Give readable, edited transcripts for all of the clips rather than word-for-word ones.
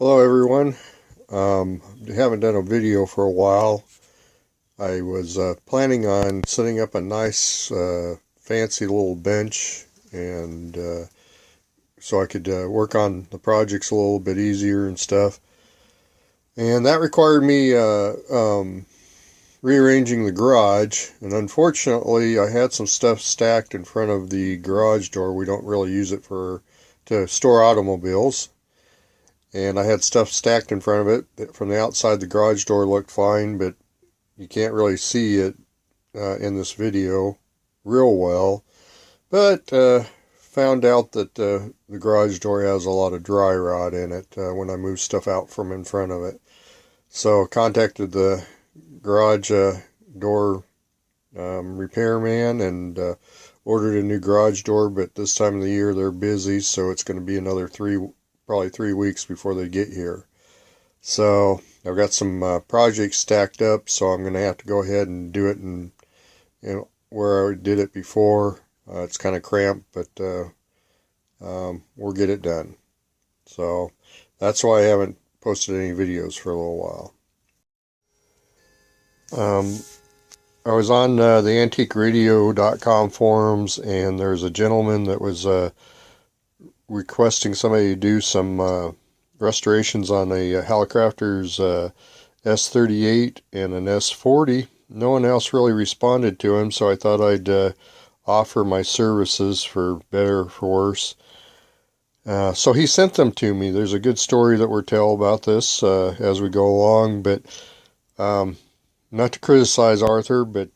Hello everyone. Haven't done a video for a while. I was planning on setting up a nice fancy little bench and so I could work on the projects a little bit easier and stuff. And that required me rearranging the garage, and unfortunately I had some stuff stacked in front of the garage door. We don't really use it to store automobiles. And I had stuff stacked in front of it. From the outside, the garage door looked fine, but you can't really see it in this video real well. But found out that the garage door has a lot of dry rot in it when I moved stuff out from in front of it. So contacted the garage door repairman and ordered a new garage door, but this time of the year they're busy, so it's going to be another probably 3 weeks before they get here. So I've got some projects stacked up, so I'm going to have to go ahead and do it in where I did it before. It's kind of cramped, but we'll get it done. So that's why I haven't posted any videos for a little while. I was on the antiqueradio.com forums, and there's a gentleman that was requesting somebody to do some restorations on a Hallicrafters S38 and an S40. No one else really responded to him, so I thought I'd offer my services for better or for worse. So he sent them to me. There's a good story that we'll tell about this as we go along, but not to criticize Arthur, but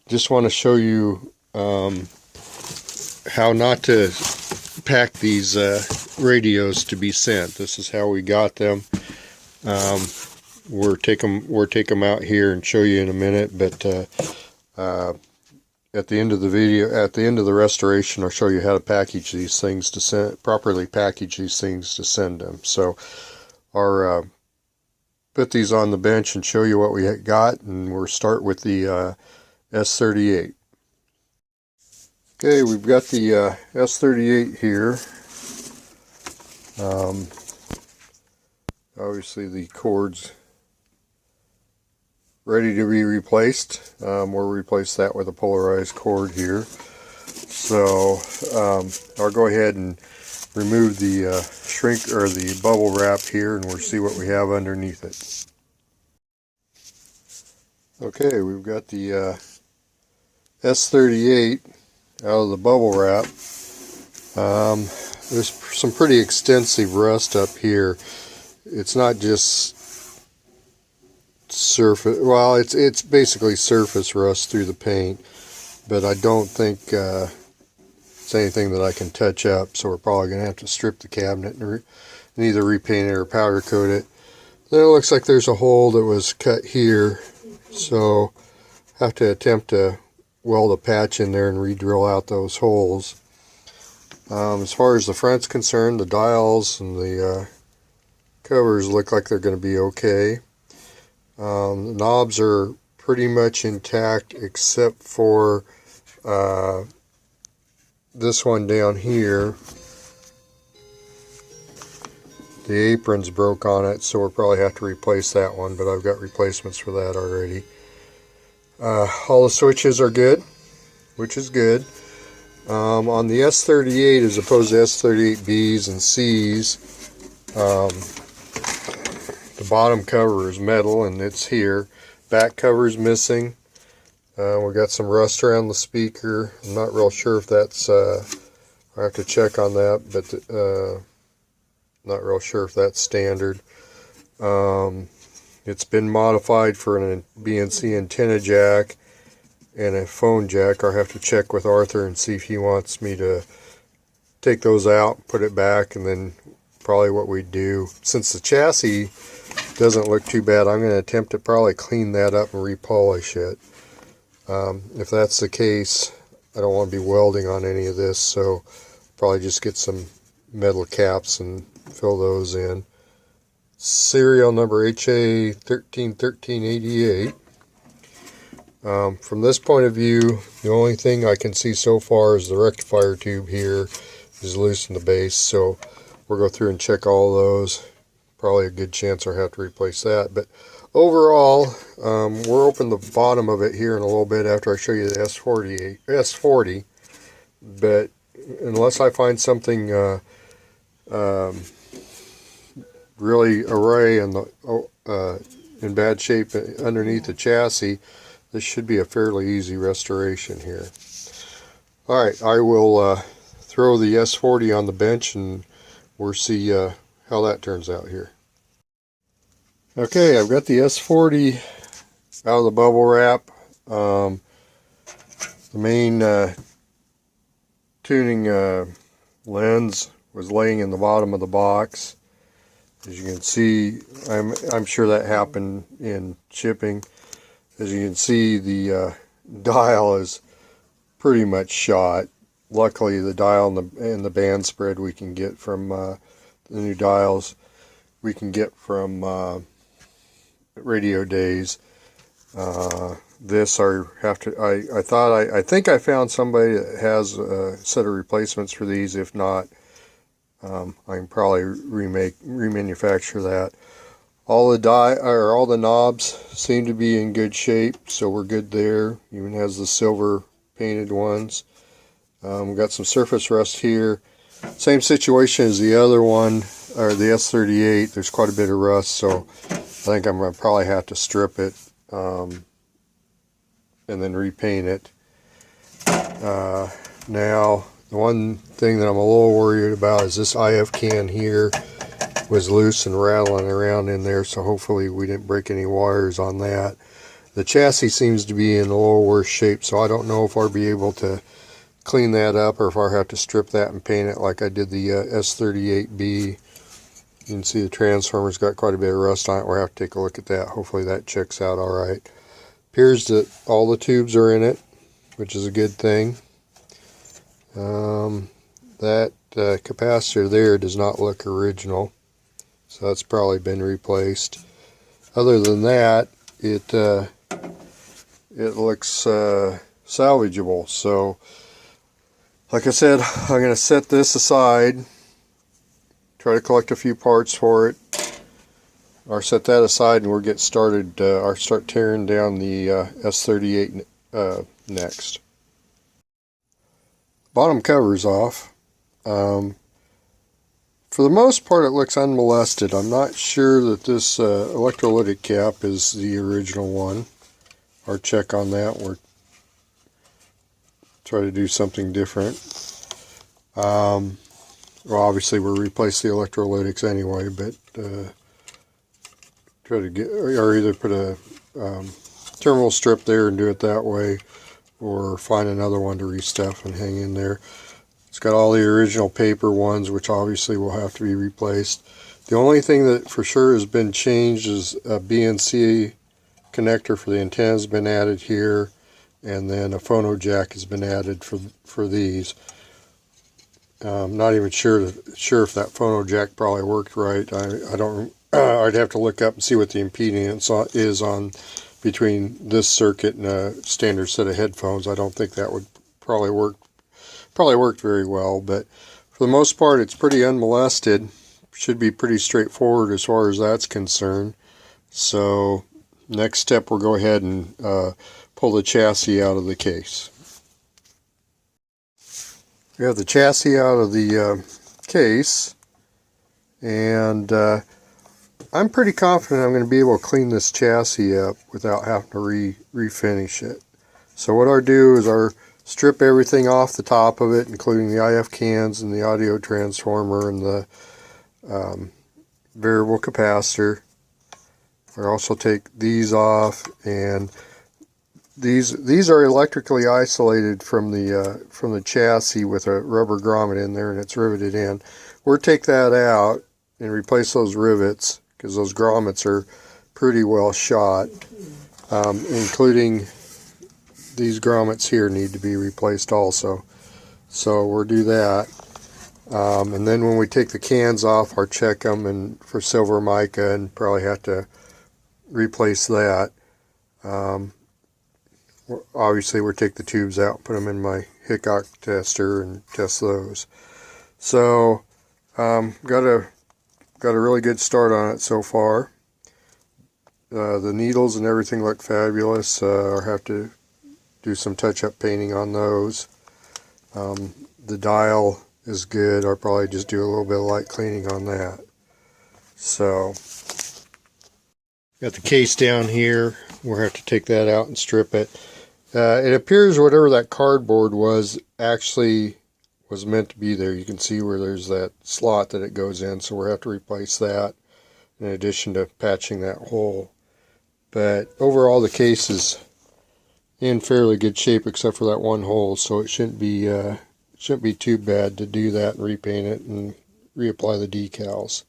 just want to show you how not to pack these radios to be sent. This is how we got them. We'll take them out here and show you in a minute, but at the end of the video, at the end of the restoration, I'll show you how to package these things to send, properly package these things to send them. So our put these on the bench and show you what we got, and we'll start with the S38. Okay, we've got the S38 here. Obviously the cord's ready to be replaced. We'll replace that with a polarized cord here. So I'll go ahead and remove the shrink or the bubble wrap here, and we'll see what we have underneath it. Okay, we've got the S38 out of the bubble wrap. There's some pretty extensive rust up here. It's not just surface, well, it's basically surface rust through the paint, but I don't think it's anything that I can touch up, so we're probably going to have to strip the cabinet and either repaint it or powder coat it. Then it looks like there's a hole that was cut here, so I have to attempt to weld a patch in there and re-drill out those holes. As far as the front's concerned, the dials and the covers look like they're going to be okay. The knobs are pretty much intact except for this one down here. The apron's broke on it, so we'll probably have to replace that one, but I've got replacements for that already. All the switches are good, which is good. On the S38, as opposed to S38Bs and Cs, the bottom cover is metal, and it's here. Back cover is missing. We've got some rust around the speaker. I'm not real sure if that's, I have to check on that, but not real sure if that's standard. It's been modified for an BNC antenna jack and a phone jack. I'll have to check with Arthur and see if he wants me to take those out, put it back, and then probably what we do, since the chassis doesn't look too bad, I'm going to attempt to probably clean that up and repolish it. If that's the case, I don't want to be welding on any of this, so probably just get some metal caps and fill those in. Serial number HA131388. From this point of view, the only thing I can see so far is the rectifier tube here is loose in the base, so we'll go through and check all those. probably a good chance I'll have to replace that. But overall, we'll open the bottom of it here in a little bit after I show you the S40. But unless I find something really array in bad shape underneath the chassis, this should be a fairly easy restoration here. Alright, I will throw the S40 on the bench and we'll see how that turns out here. Okay, I've got the S40 out of the bubble wrap. The main tuning lens was laying in the bottom of the box. As you can see, I'm sure that happened in shipping. As you can see, the dial is pretty much shot. Luckily, the dial and the band spread we can get from the new dials we can get from Radio Days. This I think I found somebody that has a set of replacements for these. If not, I can probably remanufacture that. All the knobs seem to be in good shape, so we're good there. Even has the silver painted ones. We've got some surface rust here. Same situation as the other one, or the S38. There's quite a bit of rust, so I think I'm going to probably have to strip it and then repaint it. Now, the one thing that I'm a little worried about is this IF can here was loose and rattling around in there, so hopefully we didn't break any wires on that. The chassis seems to be in a little worse shape, so I don't know if I'll be able to clean that up or if I'll have to strip that and paint it like I did the S38B. You can see the transformer's got quite a bit of rust on it. We'll have to take a look at that. Hopefully that checks out alright. Appears that all the tubes are in it, which is a good thing. That capacitor there does not look original, so that's probably been replaced. Other than that, it looks salvageable. So like I said, I'm going to set this aside, try to collect a few parts for it, or set that aside and we'll get started, or start tearing down the S38 next. Bottom cover's off. For the most part it looks unmolested. I'm not sure that this electrolytic cap is the original one. I'll check on that. We'll try to do something different. Well, obviously we'll replace the electrolytics anyway, but try to get, or either put a terminal strip there and do it that way, or find another one to restuff and hang in there. It's got all the original paper ones, which obviously will have to be replaced. The only thing that for sure has been changed is a BNC connector for the antenna has been added here, and then a phono jack has been added for these. I'm not even sure if that phono jack probably worked right. I don't. I'd have to look up and see what the impedance is on between this circuit and a standard set of headphones. I don't think that would probably worked very well, but for the most part it's pretty unmolested. Should be pretty straightforward as far as that's concerned. So next step, we'll go ahead and pull the chassis out of the case. We have the chassis out of the case, and I'm pretty confident I'm going to be able to clean this chassis up without having to refinish it. So what I'll do is I'll strip everything off the top of it, including the IF cans and the audio transformer and the variable capacitor. I'll also take these off, and these are electrically isolated from the chassis with a rubber grommet in there, and it's riveted in. We'll take that out and replace those rivets because those grommets are pretty well shot, including these grommets here need to be replaced also. So we'll do that. And then when we take the cans off, I'll check them and for silver mica and probably have to replace that. Obviously we'll take the tubes out and put them in my Hickok tester and test those. So got a got a really good start on it so far. The needles and everything look fabulous. I'll have to do some touch-up painting on those. The dial is good. I'll probably just do a little bit of light cleaning on that. So, got the case down here. We'll have to take that out and strip it. It appears whatever that cardboard was actually was meant to be there. You can see where there's that slot that it goes in, so we'll have to replace that in addition to patching that hole. But overall the case is in fairly good shape except for that one hole, so it shouldn't be too bad to do that and repaint it and reapply the decals.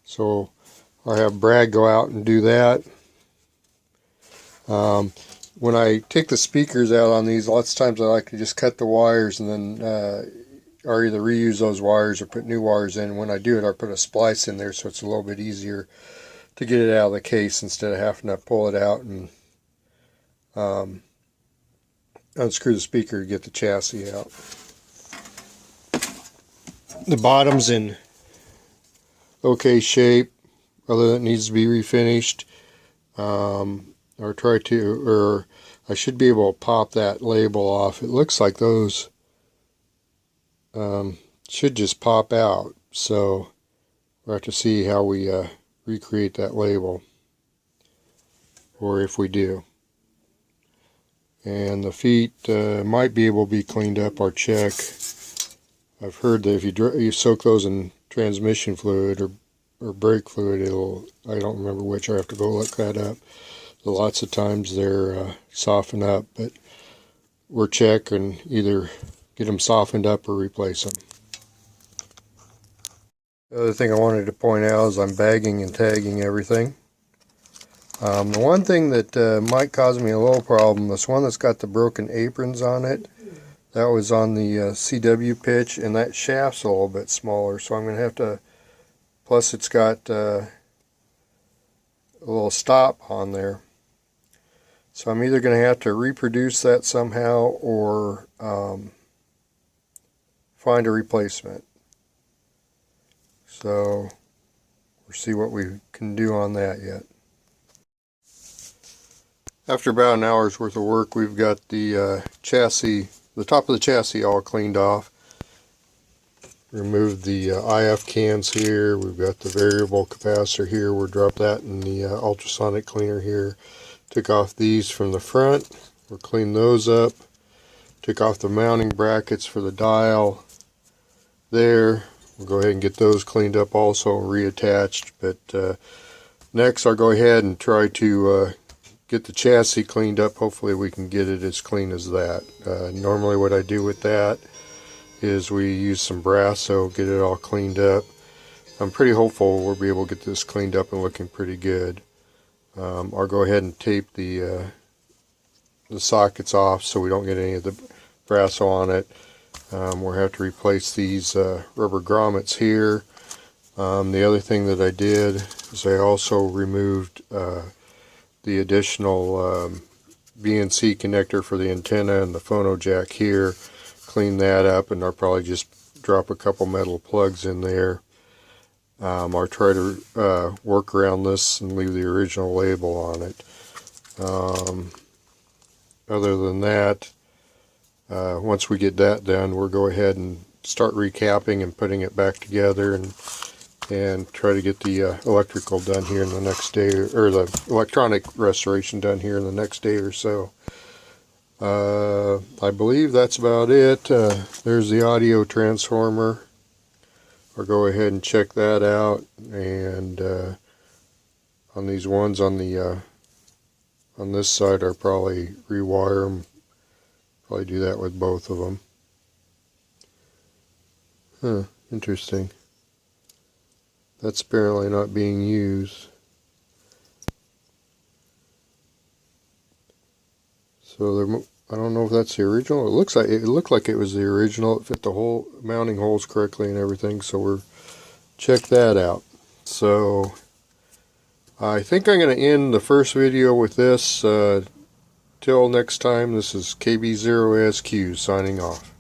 So I'll have Brad go out and do that. When I take the speakers out on these, lots of times I like to just cut the wires and then or either reuse those wires or put new wires in. When I do it, I put a splice in there so it's a little bit easier to get it out of the case instead of having to pull it out and unscrew the speaker to get the chassis out. The bottom's in okay shape, other than it needs to be refinished. Or I should be able to pop that label off. It looks like those should just pop out, so we'll have to see how we recreate that label, or if we do. And the feet might be able to be cleaned up or check. I've heard that if you soak those in transmission fluid or brake fluid, I don't remember which, I have to go look that up. Lots of times they're soften up, but we'll check and either get them softened up or replace them. The other thing I wanted to point out is I'm bagging and tagging everything. The one thing that might cause me a little problem, this one that's got the broken aprons on it, that was on the CW pitch, and that shaft's a little bit smaller, so I'm going to have to, plus it's got a little stop on there. So I'm either going to have to reproduce that somehow or find a replacement. So we'll see what we can do on that yet. After about an hour's worth of work, we've got the chassis, the top of the chassis all cleaned off. Removed the IF cans here. We've got the variable capacitor here. We'll drop that in the ultrasonic cleaner here. Took off these from the front. We'll clean those up. Took off the mounting brackets for the dial there. We'll go ahead and get those cleaned up also, reattached. But next I'll go ahead and try to get the chassis cleaned up. Hopefully we can get it as clean as that. Normally what I do with that is we use some Brasso, get it all cleaned up. I'm pretty hopeful we'll be able to get this cleaned up and looking pretty good. I'll go ahead and tape the sockets off so we don't get any of the Brasso on it. We'll have to replace these rubber grommets here. The other thing that I did is I also removed the additional BNC connector for the antenna and the phono jack here. Clean that up, and I'll probably just drop a couple metal plugs in there. I'll try to work around this and leave the original label on it. Other than that, once we get that done, we'll go ahead and start recapping and putting it back together and try to get the electrical done here in the next day, or the electronic restoration done here in the next day or so. I believe that's about it. There's the audio transformer. I'll go ahead and check that out, and on these ones on the on this side I'll probably rewire them. Probably do that with both of them. Huh, interesting. That's apparently not being used. So I don't know if that's the original. It looked like it was the original. It fit the whole mounting holes correctly and everything. So we'll check that out. So I think I'm going to end the first video with this. Till next time, this is KB0SQ signing off.